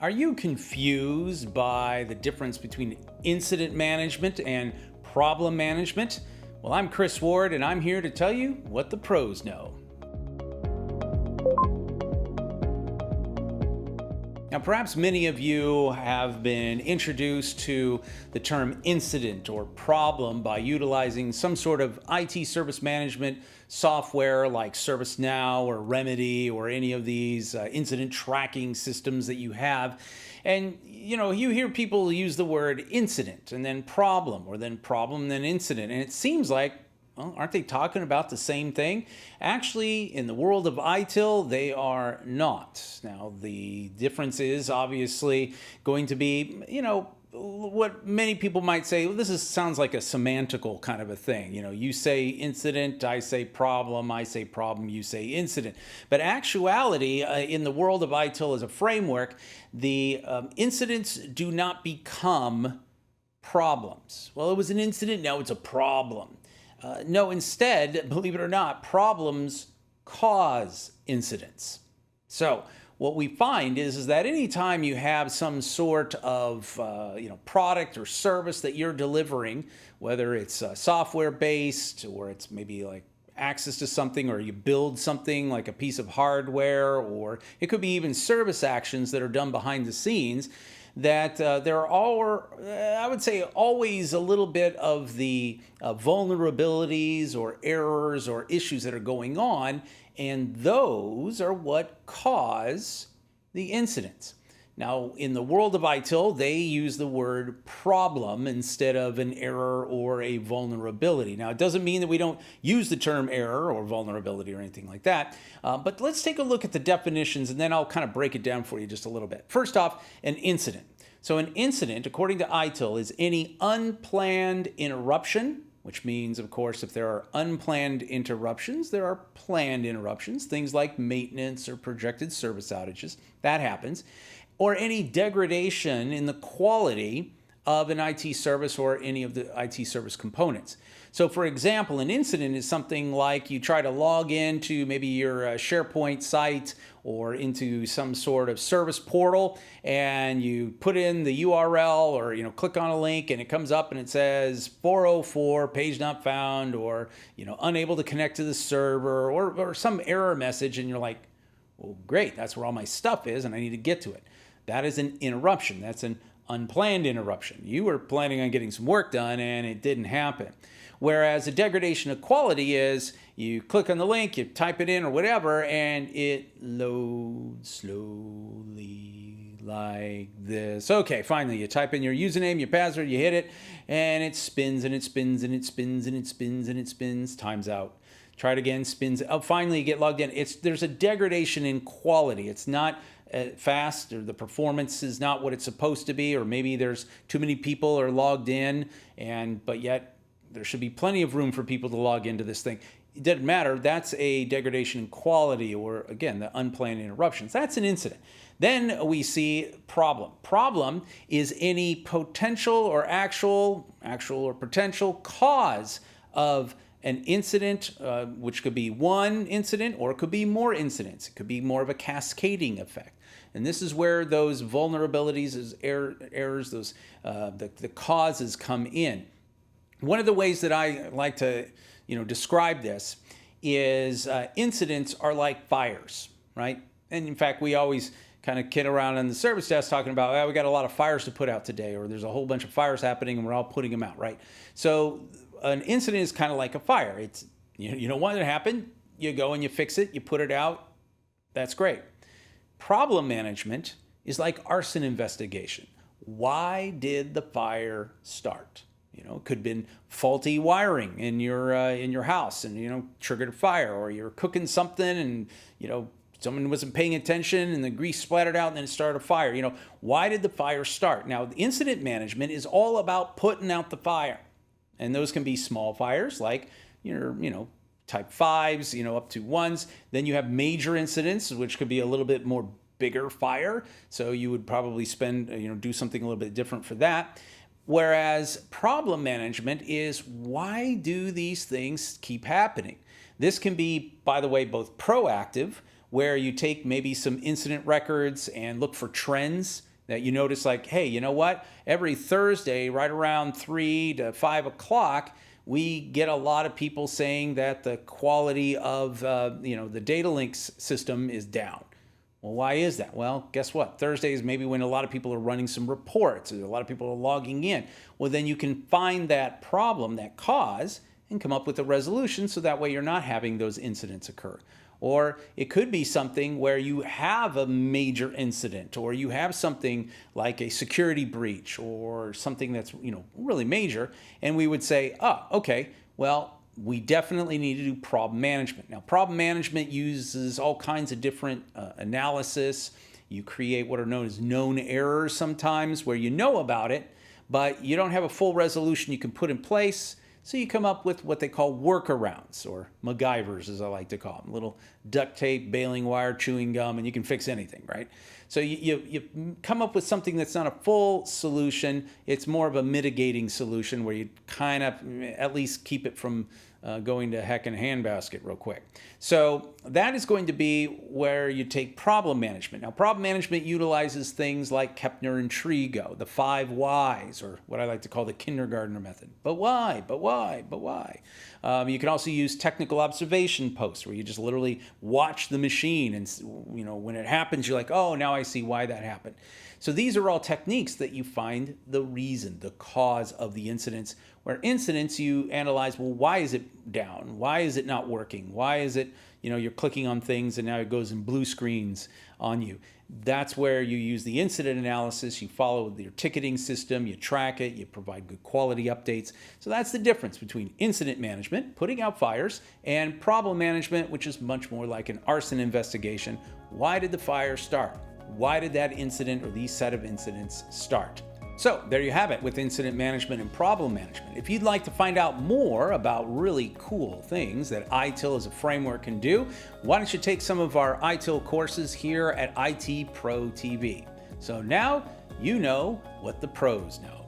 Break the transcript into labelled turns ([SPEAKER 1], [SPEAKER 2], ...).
[SPEAKER 1] Are you confused by the difference between incident management and problem management? Well, I'm Chris Ward, and I'm here to tell you what the pros know. Now, perhaps many of you have been introduced to the term incident or problem by utilizing some sort of IT service management software like ServiceNow or Remedy or any of these incident tracking systems that you have. And you hear people use the word incident and then problem, or then problem, then incident. And it seems like, well, aren't they talking about the same thing? Actually, in the world of ITIL, they are not. Now, the difference is obviously going to be, what many people might say, well, sounds like a semantical kind of a thing. You say incident, I say problem, you say incident. But actuality, in the world of ITIL as a framework, the incidents do not become problems. Well, it was an incident, now it's a problem. No, instead, believe it or not, problems cause incidents. So what we find is that anytime you have some sort of product or service that you're delivering, whether it's software-based or it's maybe like access to something, or you build something like a piece of hardware, or it could be even service actions that are done behind the scenes, that there are, I would say, always a little bit of the vulnerabilities or errors or issues that are going on, and those are what cause the incidents. Now, in the world of ITIL, they use the word problem instead of an error or a vulnerability. Now, it doesn't mean that we don't use the term error or vulnerability or anything like that, but let's take a look at the definitions, and then I'll kind of break it down for you just a little bit. First off, an incident. So an incident, according to ITIL, is any unplanned interruption, which means, of course, if there are unplanned interruptions, there are planned interruptions, things like maintenance or projected service outages. That happens. Or any degradation in the quality of an IT service or any of the IT service components. So, for example, an incident is something like you try to log into maybe your SharePoint site or into some sort of service portal, and you put in the URL or click on a link, and it comes up and it says 404 page not found, or unable to connect to the server, or some error message, and you're like, well, great, that's where all my stuff is and I need to get to it. That is an interruption. That's an unplanned interruption. You were planning on getting some work done and it didn't happen. Whereas a degradation of quality is you click on the link, you type it in or whatever, and it loads slowly like this. Okay, finally, you type in your username, your password, you hit it, and it spins and it spins and it spins and it spins and it spins. Time's out. Try it again, spins. Oh, finally, you get logged in. There's a degradation in quality. It's not fast, or the performance is not what it's supposed to be, or maybe there's too many people are logged in, but yet there should be plenty of room for people to log into this thing. It doesn't matter. That's a degradation in quality, or again, the unplanned interruptions. That's an incident. Then we see problem. Problem is any potential or actual or potential cause of an incident, which could be one incident or it could be more incidents. It could be more of a cascading effect. And this is where those vulnerabilities, those errors, those the causes come in. One of the ways that I like to describe this is incidents are like fires, right? And in fact, we always kind of kid around on the service desk talking about, well, we got a lot of fires to put out today, or there's a whole bunch of fires happening and we're all putting them out, right? So an incident is kind of like a fire. It's you don't want it to happen, you go and you fix it, you put it out, that's great. Problem management is like arson investigation. Why did the fire start? It could have been faulty wiring in your house and triggered a fire, or you're cooking something and someone wasn't paying attention and the grease splattered out and then it started a fire. Why did the fire start? Now, the incident management is all about putting out the fire. And those can be small fires like your, type 5s, up to 1s. Then you have major incidents, which could be a little bit more bigger fire. So you would probably do something a little bit different for that. Whereas problem management is, why do these things keep happening? This can be, by the way, both proactive, where you take maybe some incident records and look for trends that you notice like, hey, you know what? Every Thursday, right around 3 to 5 o'clock, we get a lot of people saying that the quality of the data links system is down. Well, why is that? Well, guess what? Thursdays maybe when a lot of people are running some reports, or a lot of people are logging in. Well, then you can find that problem, that cause, and come up with a resolution so that way you're not having those incidents occur. Or it could be something where you have a major incident, or you have something like a security breach or something that's really major, and we would say, oh, okay, well, we definitely need to do problem management. Now, problem management uses all kinds of different analysis. You create what are known as known errors sometimes, where you know about it, but you don't have a full resolution you can put in place. So you come up with what they call workarounds, or MacGyvers, as I like to call them. Little duct tape, baling wire, chewing gum, and you can fix anything, right? So you come up with something that's not a full solution. It's more of a mitigating solution where you kind of at least keep it from going to heck in a handbasket real quick. So that is going to be where you take problem management. Now, problem management utilizes things like Kepner and Trigo, the 5 whys, or what I like to call the kindergartner method. But why? But why? But why? You can also use technical observation posts, where you just literally watch the machine, and when it happens, you're like, oh, now I see why that happened. So these are all techniques that you find the reason, the cause of the incidents. Where incidents, you analyze, well, why is it down? Why is it not working? Why is it, you're clicking on things and now it goes in blue screens on you? That's where you use the incident analysis. You follow your ticketing system, you track it, you provide good quality updates. So that's the difference between incident management, putting out fires, and problem management, which is much more like an arson investigation. Why did the fire start? Why did that incident or these set of incidents start? So there you have it with incident management and problem management. If you'd like to find out more about really cool things that ITIL as a framework can do, why don't you take some of our ITIL courses here at IT Pro TV. So now you know what the pros know.